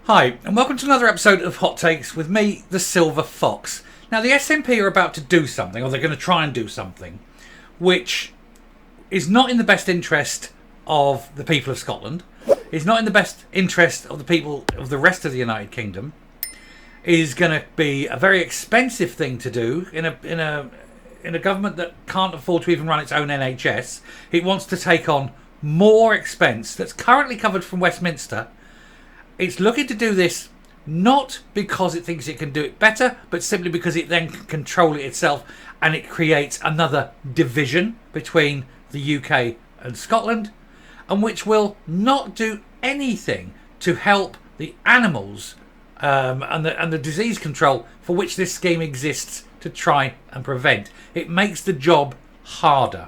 Hi, and welcome to another episode of Hot Takes with me, the Silver Fox. Now, the SNP are about to do something, or they're going to try and do something, which is not in the best interest of the people of Scotland, is not in the best interest of the people of the rest of the United Kingdom, is going to be a very expensive thing to do in a government that can't afford to even run its own NHS. It wants to take on more expense that's currently covered from Westminster. It's looking to do this not because it thinks it can do it better, but simply because it then can control it itself, and it creates another division between the UK and Scotland, and which will not do anything to help the animals and the disease control for which this scheme exists to try and prevent. It makes the job harder.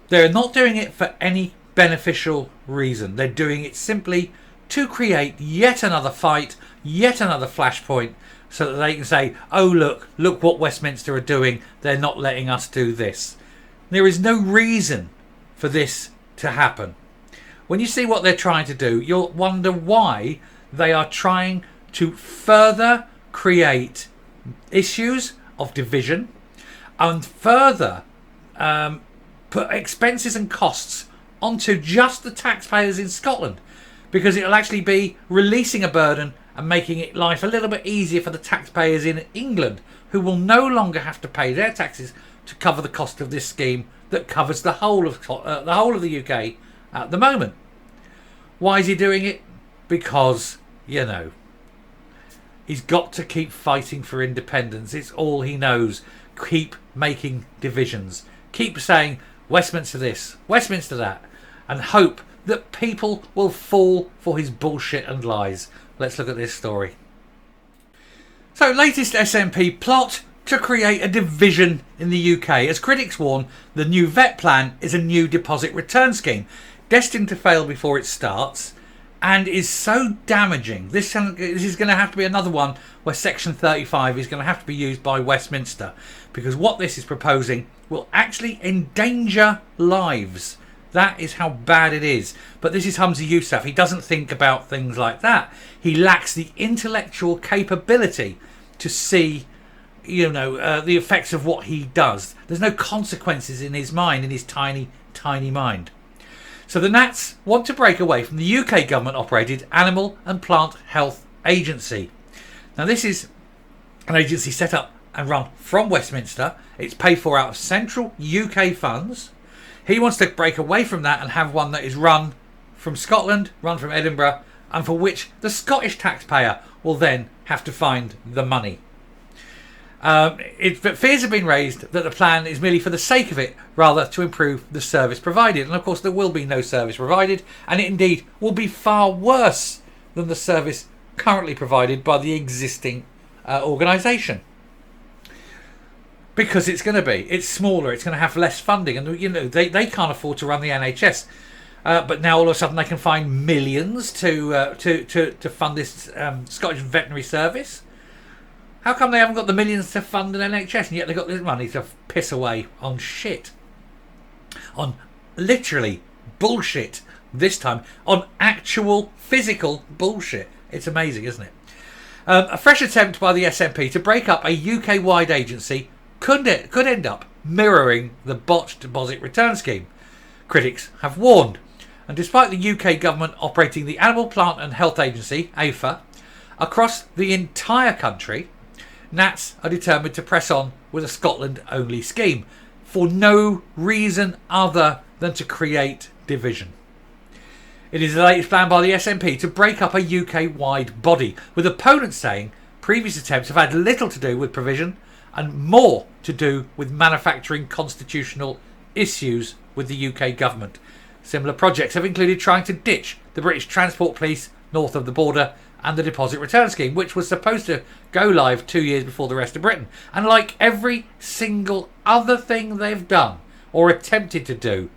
They're not doing it for any beneficial reason. They're doing it simply to create yet another fight, yet another flashpoint, so that they can say, oh look what Westminster are doing, they're not letting us do this. There is no reason for this to happen. When you see what they're trying to do, you'll wonder why they are trying to further create issues of division and further put expenses and costs onto just the taxpayers in Scotland, because it'll actually be releasing a burden and making it life a little bit easier for the taxpayers in England, who will no longer have to pay their taxes to cover the cost of this scheme that covers the whole of the UK at the moment. Why is he doing it? Because, he's got to keep fighting for independence. It's all he knows. Keep making divisions. Keep saying Westminster this, Westminster that, and hope that people will fall for his bullshit and lies. Let's look at this story. So, latest SNP plot to create a division in the UK. As critics warn, the new vet plan is a new deposit return scheme, destined to fail before it starts, and is so damaging. This is going to have to be another one where Section 35 is going to have to be used by Westminster, because what this is proposing will actually endanger lives. That is how bad it is. But this is Humza Yousaf. He doesn't think about things like that. He lacks the intellectual capability to see, the effects of what he does. There's no consequences in his mind, in his tiny, tiny mind. So the Nats want to break away from the UK government-operated Animal and Plant Health Agency. Now, this is an agency set up and run from Westminster. It's paid for out of central UK funds. He wants to break away from that and have one that is run from Scotland, run from Edinburgh, and for which the Scottish taxpayer will then have to find the money. But fears have been raised that the plan is merely for the sake of it, rather to improve the service provided. And of course there will be no service provided, and it indeed will be far worse than the service currently provided by the existing organisation. Because it's smaller, it's going to have less funding, and they can't afford to run the NHS. But now all of a sudden they can find millions to fund this Scottish veterinary service. How come they haven't got the millions to fund an NHS, and yet they've got this money to piss away on shit? On literally bullshit this time. On actual physical bullshit. It's amazing, isn't it? A fresh attempt by the SNP to break up a UK-wide agency could end up mirroring the botched deposit return scheme. Critics have warned. And despite the UK government operating the Animal Plant and Health Agency, APHA, across the entire country, Nats are determined to press on with a Scotland-only scheme for no reason other than to create division. It is the latest plan by the SNP to break up a UK-wide body, with opponents saying previous attempts have had little to do with provision and more to do with manufacturing constitutional issues with the UK government. Similar projects have included trying to ditch the British Transport Police north of the border and the deposit return scheme, which was supposed to go live 2 years before the rest of Britain. And like every single other thing they've done or attempted to do,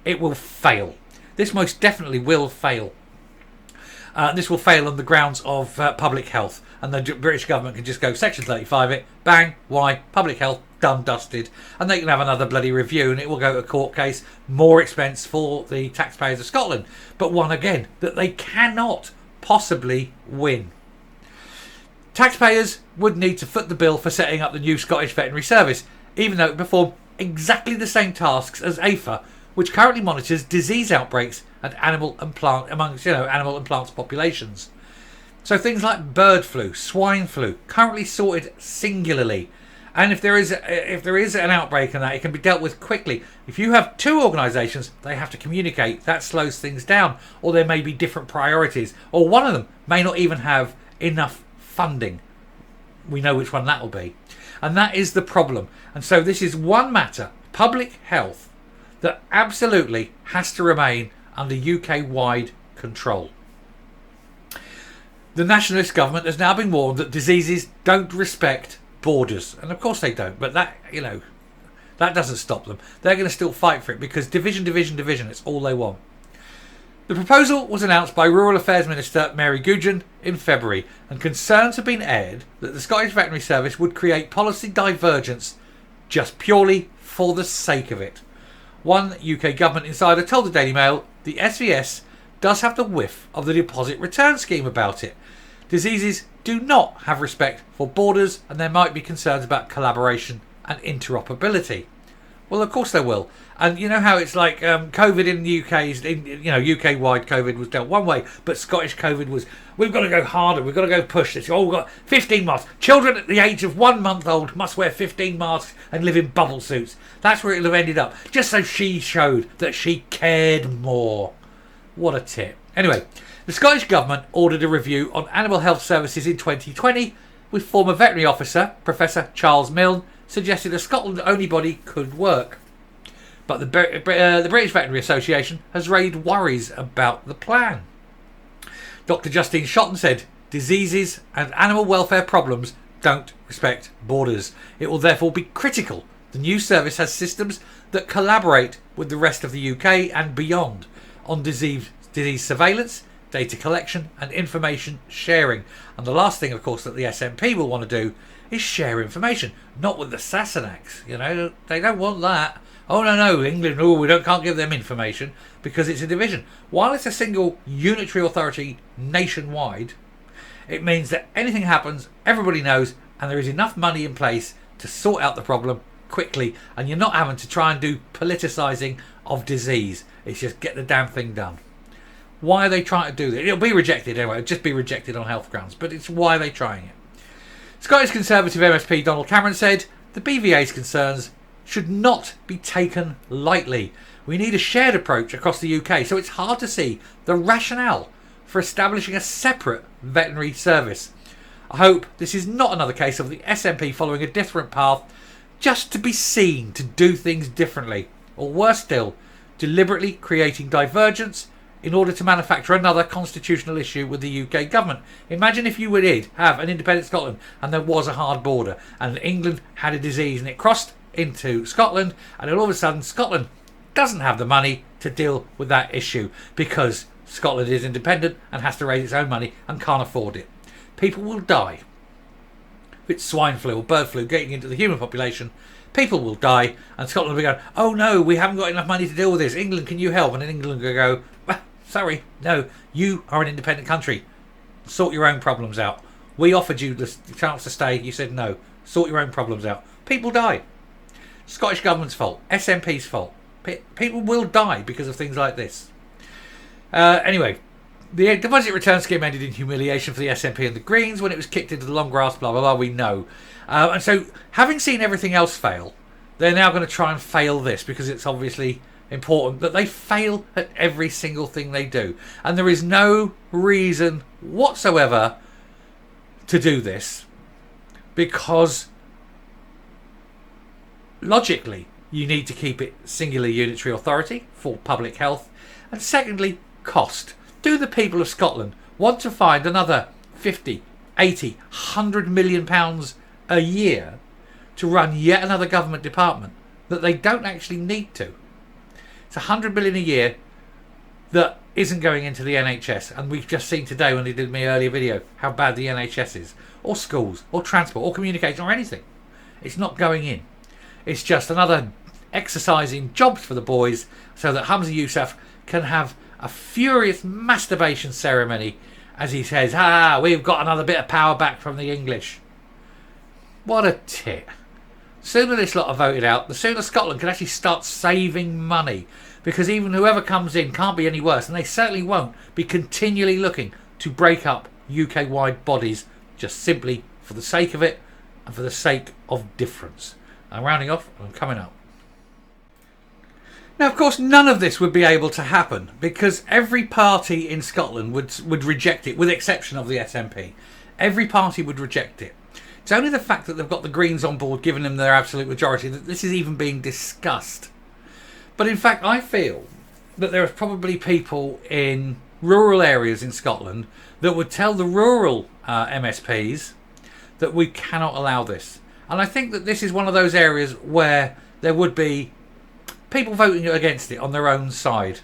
it will fail. This most definitely will fail. This will fail on the grounds of public health, and the British government can just go Section 35 it, bang, why, public health, done, dusted, and they can have another bloody review and it will go to a court case, more expense for the taxpayers of Scotland, but one again that they cannot possibly win. Taxpayers would need to foot the bill for setting up the new Scottish Veterinary Service, even though it performed exactly the same tasks as APHA, which currently monitors disease outbreaks and animal and plant amongst animal and plants populations. So things like bird flu, swine flu, currently sorted singularly. And if there is an outbreak and that, it can be dealt with quickly. If you have two organisations, they have to communicate. That slows things down. Or there may be different priorities. Or one of them may not even have enough funding. We know which one that will be. And that is the problem. And so this is one matter, public health, that absolutely has to remain under UK-wide control. The nationalist government has now been warned that diseases don't respect borders, and of course they don't, but that doesn't stop them. They're going to still fight for it because division, it's all they want. The proposal was announced by Rural Affairs Minister Mary Gudgeon in February, and concerns have been aired that the Scottish Veterinary Service would create policy divergence just purely for the sake of it. One UK government insider told the Daily Mail the SVS does have the whiff of the deposit return scheme about it. Diseases do not have respect for borders, and there might be concerns about collaboration and interoperability. Well, of course there will. And you know how it's like COVID in the UK, UK-wide COVID was dealt one way, but Scottish COVID was, we've got to go harder, we've got to go push this. Oh, we've got 15 masks. Children at the age of 1 month old must wear 15 masks and live in bubble suits. That's where it'll have ended up, just so she showed that she cared more. What a tip. Anyway, the Scottish Government ordered a review on animal health services in 2020, with former veterinary officer, Professor Charles Milne, suggested a Scotland-only body could work. But the British Veterinary Association has raised worries about the plan. Dr. Justine Shotton said, diseases and animal welfare problems don't respect borders. It will therefore be critical the new service has systems that collaborate with the rest of the UK and beyond on disease surveillance, data collection and information sharing. And the last thing, of course, that the SNP will want to do is share information, not with the Sassenachs. They don't want that. Oh no, England, we can't give them information because it's a division. While it's a single unitary authority nationwide, it means that anything happens, everybody knows, and there is enough money in place to sort out the problem quickly, and you're not having to try and do politicising of disease. It's just get the damn thing done. Why are they trying to do this? It'll be rejected anyway. It'll just be rejected on health grounds, but it's why are they trying it? Scottish Conservative MSP Donald Cameron said the BVA's concerns should not be taken lightly. We need a shared approach across the UK, so it's hard to see the rationale for establishing a separate veterinary service. I hope this is not another case of the SNP following a different path just to be seen to do things differently, or worse still, deliberately creating divergence in order to manufacture another constitutional issue with the UK government. Imagine if you did have an independent Scotland and there was a hard border and England had a disease and it crossed into Scotland, and then all of a sudden Scotland doesn't have the money to deal with that issue because Scotland is independent and has to raise its own money and can't afford it. People will die. If it's swine flu or bird flu getting into the human population, people will die, and Scotland will be going, oh no, we haven't got enough money to deal with this. England, can you help? And then England will go, well, sorry, no, you are an independent country. Sort your own problems out. We offered you the chance to stay. You said no. Sort your own problems out. People die. Scottish Government's fault. SNP's fault. People will die because of things like this. Anyway, the deposit return scheme ended in humiliation for the SNP and the Greens when it was kicked into the long grass, blah, blah, blah, we know. And so, having seen everything else fail, they're now going to try and fail this because it's obviously important that they fail at every single thing they do. And there is no reason whatsoever to do this because logically you need to keep it singular unitary authority for public health, and secondly, cost. Do the people of Scotland want to find another 50, 80, 100 million pounds a year to run yet another government department that they don't actually need to? It's 100 million a year that isn't going into the NHS, and we've just seen today when they did my earlier video how bad the NHS is, or schools, or transport, or communication, or anything. It's not going in. It's just another exercising jobs for the boys so that Hamza Yousaf can have a furious masturbation ceremony as he says, we've got another bit of power back from the English. What a tit. The sooner this lot are voted out, the sooner Scotland can actually start saving money, because even whoever comes in can't be any worse, and they certainly won't be continually looking to break up UK-wide bodies just simply for the sake of it and for the sake of difference. I'm rounding off and I'm coming up. Now, of course, none of this would be able to happen because every party in Scotland would reject it, with the exception of the SNP. Every party would reject it. It's only the fact that they've got the Greens on board, giving them their absolute majority, that this is even being discussed. But in fact, I feel that there are probably people in rural areas in Scotland that would tell the rural MSPs that we cannot allow this. And I think that this is one of those areas where there would be people voting against it on their own side,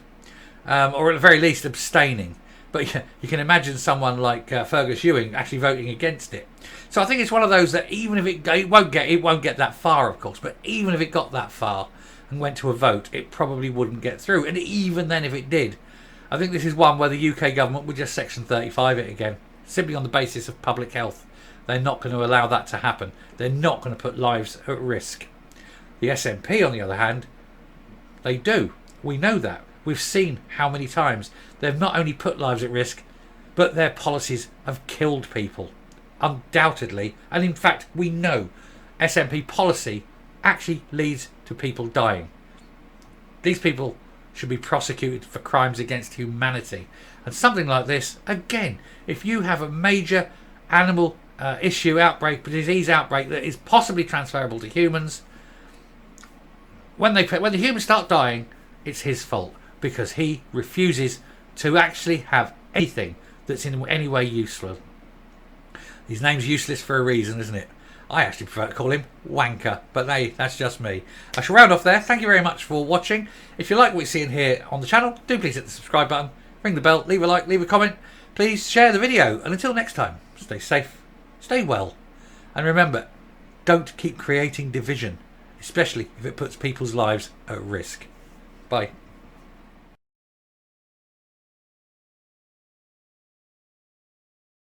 or at the very least abstaining. But you can imagine someone like Fergus Ewing actually voting against it. So I think it's one of those that even if it won't get that far, of course, but even if it got that far and went to a vote, it probably wouldn't get through. And even then, if it did, I think this is one where the UK government would just Section 35 it again, simply on the basis of public health. They're not going to allow that to happen. They're not going to put lives at risk. The SNP, on the other hand, they do. We know that. We've seen how many times they've not only put lives at risk, but their policies have killed people. Undoubtedly. And in fact, we know SNP policy actually leads to people dying. These people should be prosecuted for crimes against humanity. And something like this, again, if you have a major animal issue outbreak, disease outbreak that is possibly transferable to humans, when the humans start dying, it's his fault, because he refuses to actually have anything that's in any way useful. His name's useless for a reason, isn't it? I actually prefer to call him Wanker, but hey, that's just me. I shall round off there. Thank you very much for watching. If you like what you're seeing here on the channel, do please hit the subscribe button, ring the bell, leave a like, leave a comment. Please share the video, and until next time, stay safe, stay well, and remember, don't keep creating division, especially if it puts people's lives at risk. Bye.